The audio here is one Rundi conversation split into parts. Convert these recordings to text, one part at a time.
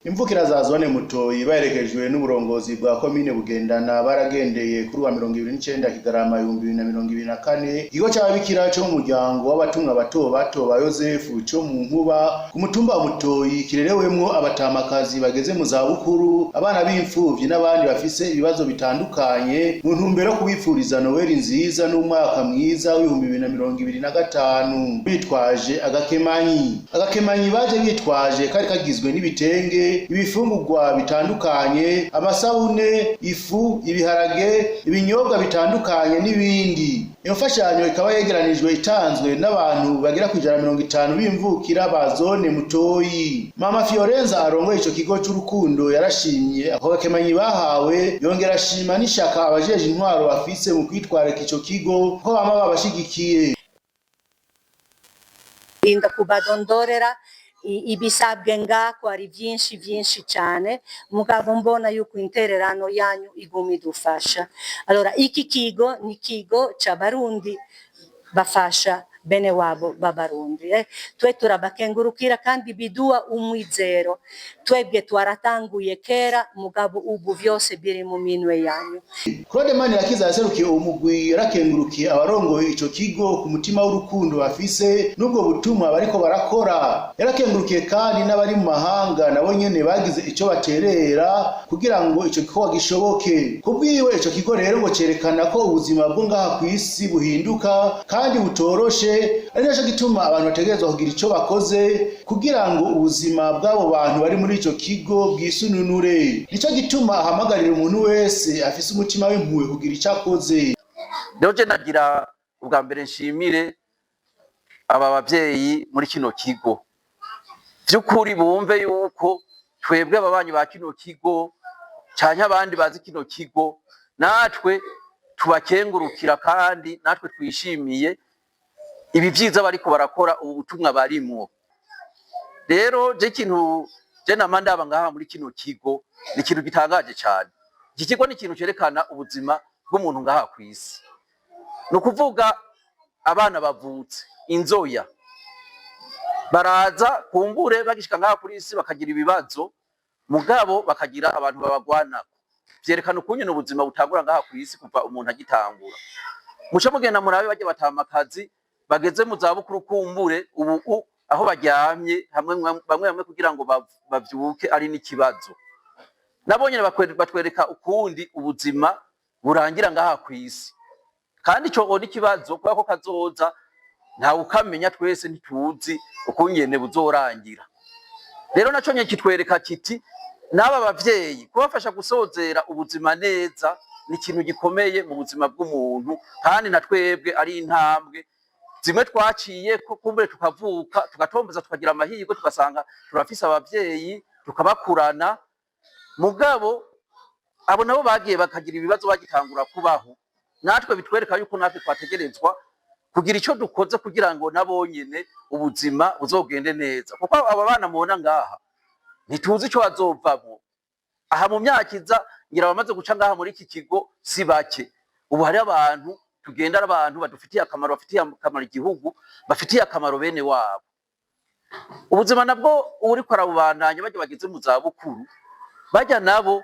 Imvukira za zone Mutoyi baherekejwe n'uburongozi bwa komine Bugendana baragendeye kuri wa 29 Kigarama 2024 ikigo cy'ababikira cyo mu muryango w'abatumwa bato bato ba Yosefu cyo mu Nkuba ku mutumba wa Mutoyi kirerewemwo abatamakazi bageze mu za bukuru, abana b'imfuvyi n'abandi bafise ibibazo bitandukanye mu ntumbero kubipfuriza Noel nziza n'umwaka mwiza w'2025 bitwaje agakemanyi baje bitwaje kari kagizwe n'ibitenge, ibifungurwa bitandukanye, amasabune, ifu, ibiharage, ibinyobwa bitandukanye n'ibindi. Iyo mfashanyo ikaba yegeranijwe itanzwe n'abantu bagera ku 150 b'imvukira ba zone Mutoyi. Mama Fiorenza arongoye ico kigo cy'urukundo yarashimye ako gakemanyi bahawe, yongera ashima n'ishaka abajeje intwaro bafise mu kwitwareka ico kigo ko bama babashigikiye. Inda kubadondorera ibisabwe ngako ari vyinshi cyane, mugabo mbona yuko intererano yanyu iguma idufasha. Allora iki kigo ni kigo c'abarundi bafasha bene wabo b'abarundi, twe turabakengurukira kandi biduha umwizero. Twebwe twaratanguye kera, mugabo ubu vyose biri mu minwe yanyu. Claude Manirakiza yaserukiye umugwi yarakengurukiye abarongoye ico kigo ku mutima w'urukundo bafise n'ubwo butumwa bariko barakora. Yarakengurukiye kandi n'abari mu mahanga nabo nyene bagize ico baterera kugira ngo ico gikorwa gishoboke. Kubwiwe ico kigo rero ngo cerekana ko ubuzima bwo ngaha kw'isi buhinduka kandi butoroshe, ari naco gituma abantu bategerezwa kugira ico bakoze kugira ngo ubuzima bw'abo bantu bari muri ico kigo bwisununure. Nico gituma ahamagarira umuntu wese afise umutima w'impuhwe kugira ico akoze. Doje nagira ubwa mbere nshimire aba bavyeyi muri kino kigo, vy'ukuri bumve yuko twebwe ababanyi ba kino kigo canke abandi bazi kino kigo natwe tubakengurukira kandi natwe twishimiye ibi vyiza bariko barakora ubu butumwa barimwo. Rero je kintu je namandaba ngaha muri kino kigo ni ikintu gitangaje cyane. Iki kigo ni ikintu cerekana ubuzima bw'umuntu ngaha kw'isi. No kuvuga abana bavutse inzoya baraza kumbure bagishika ngaha kuri isi bakagira ibibazo, mugabo bakagira abantu babagwana. Vyerekana ukunye ubuzima butangura ngaha kw'isi kuva umuntu agitangura. Muco mugenda murabe baje batamakazi bageze mu zabukuru kumbure ubu aho baryamye bamwe kugira ngo bavyuke ari n'ikibazo. Nabonye batwereka ukundi ubuzima burangira ngaha kw'isi, kandi ico ni ikibazo kubera ko kazoza ntawe ukamenya, twese ntituzi ukungene buzorangira. Rero naco nye kitwereka kiti n'aba bavyeyi kubafasha gusozera ubuzima neza ni ikintu gikomeye mu buzima bw'umuntu, kandi na twebwe ari intambwe zimwe twaciye ko kumbure tukavuka tugatomboza tukagira amahirwe tugasanga turafise abavyeyi tukabakurana, mugabo abo nabo bagiye bakagira ibibazo bagitangura kubaho. Natwe bitwereka yuko natwe twategerezwa kugira ico dukoze kugira ngo nabo nyene ubuzima buzogende neza, kuko aba bana mubona ngaha ntituzi ico bazovamwo. Aha mu myaka iza ngira bamaze guca ngaha muri iki kigo si bake. Ubu hari abantu tugenda abantu badufitiye akamaro, bafitiye akamaro igihugu, bafitiye akamaro bene wabo. Ubuzima nabwo uriko arabubandanya baje bageze mu za bukuru bajya nabo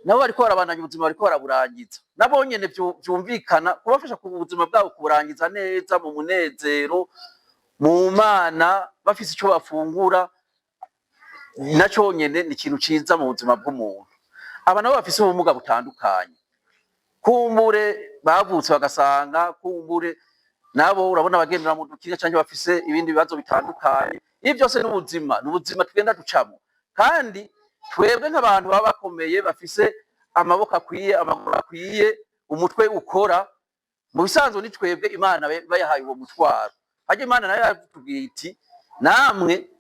bariko barabandanya ubuzima bariko baraburangiza. Nabo nyene vyumvikana kubafasha ku buzima bwabo kuburangiza neza mu munezero, mu mana, bafise ico bafungura. Naco nyene ni ikintu ciza mu buzima bw'umuntu. Aba nabo bafise ubumuga butandukanye, kumbure bavutse bagasanga kumbure nabo urabona bagendera mu dukinga canke bafise ibindi bibazo bitandukanye. Ibi byose n'ubuzima tugenda ducamo, kandi twebwe nk'abantu baba bakomeye bafise amaboko akwiye, amaguru akwiye, umutwe ukora, mu bisanzwe ni twebwe Imana bayahaye uwo mutwaro. Haje Imana nayo yatubwiye iti namwe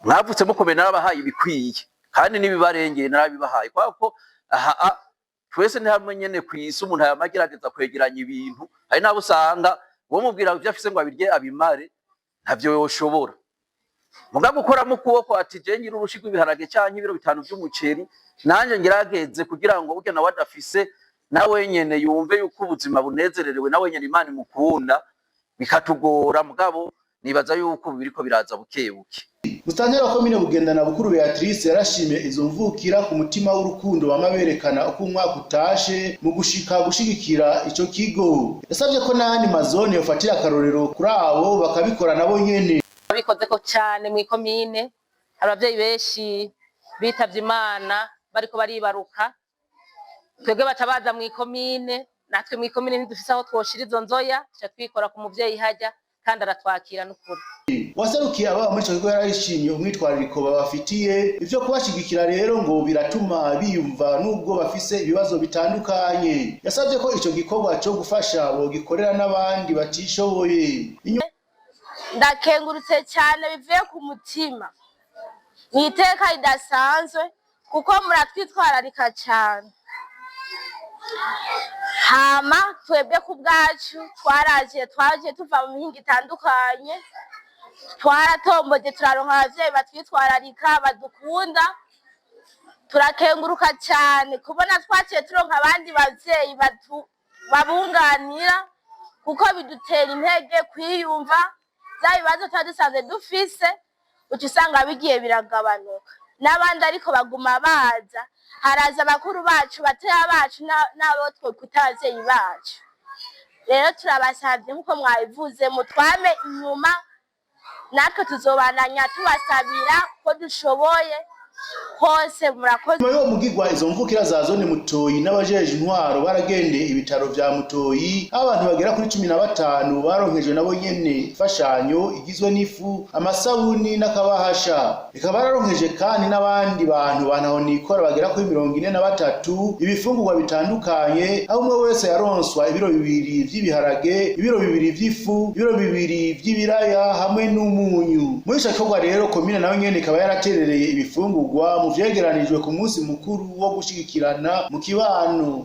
mwavutse mukomeye narabahaye ibikwiye kandi nibibarengeye narabibahaye. Kwako aha twese ni hamwe nyene kw'isi umuntu yamagerageza kwegeranya ibintu, hari nabo usanga uwo mubwira ivyo afise ngo abirye abimare ntavyo yoshobora. Mugabo ukora mu kuboko ati je ngira urushi rw'ibiharage canke ibiro 5 vy'umuceri nanje ngirageze kugira ngo urya na wadafise nawe nyene yumve yuko ubuzima bunezererewe, nawe nyene Imana imukunda, bikatugora. Mugabo nibaza yuko biriko biraza bukebuke. Musitanteri wa komine Bugendana Bukuru Beatrice yarashimye izo mvukira ku mutima w'urukundo bama berekana uko umwaka utashe mu gushigikira ico kigo. Yasavye ko n'ahandi mazone yofatira akarorero kuri abo bakabikora nabo nyene. Bikoze ko cyane mu komine abavyeyi benshi bitavye Imana bariko baribaruka, twebwe batabaza mu komine, natwe mu komine ntidufise aho twoshira izo nzoya, tuca twikora ku muvyeyi hajya kandi aratwakira n'ukuri. Waserukiye aba muri ico kigo yarishimye umwitwarariko babafitiye, ivyo kubashigikira rero ngo biratuma biyumva nubwo bafise ibibazo bitandukanye. Yasavye ko ico gikorwa cyo gufasha bogikorera n'abandi batishoboye. Ndakengurutse cyane bivuye ku mutima, n'iteka ridasanzwe kuko muratwitwararika cyane. Hama twebwe ku bwacu twaje tuva mu mihinga itandukanye, twaratomboje turaronka abavyeyi batwitwararika badukunda. Turakenguruka cyane kubona twaciye turonka abandi bavyeyi babunganira, kuko bidutera intege kwiyumva bya bibazo twari dusanzwe dufise, uca usanga bigiye biragabanuka. N'abandi ariko baguma baza, haraza abakuru bacu batoya bacu n'abo twokwita abavyeyi bacu. Rero turabasavye nkuko mwabivuze mutwame inyuma, natwe tuzobananya tubasabira ko dushoboye hose. Murakoze. Nyuma yo mugigwa izo mvukira za zone Mutoyi n'abajeje intwaro baragendeye ibitaro vya Mutoyi, abantu bagera kuri 15 baronkejwe nabo nyene fashanyo igizwe n'ifu, amasabuni n'akabahasha. Ikaba bararonkeje kandi n'abandi bantu bantaho nikora bagera kuri 43 ibifungurwa bitandukanye, aho umwe wese yaronswa ibiro 2 vy'ibiharage, ibiro 2 vy'ifu, ibiro 2 vy'ibiraya hamwe n'umunyu. Muri ico gikorwa rero komine nayo nyene ikaba yaraterereye ibifungurwa mu vyegeranijwe ku munsi mukuru wo gushigikirana mu kibano.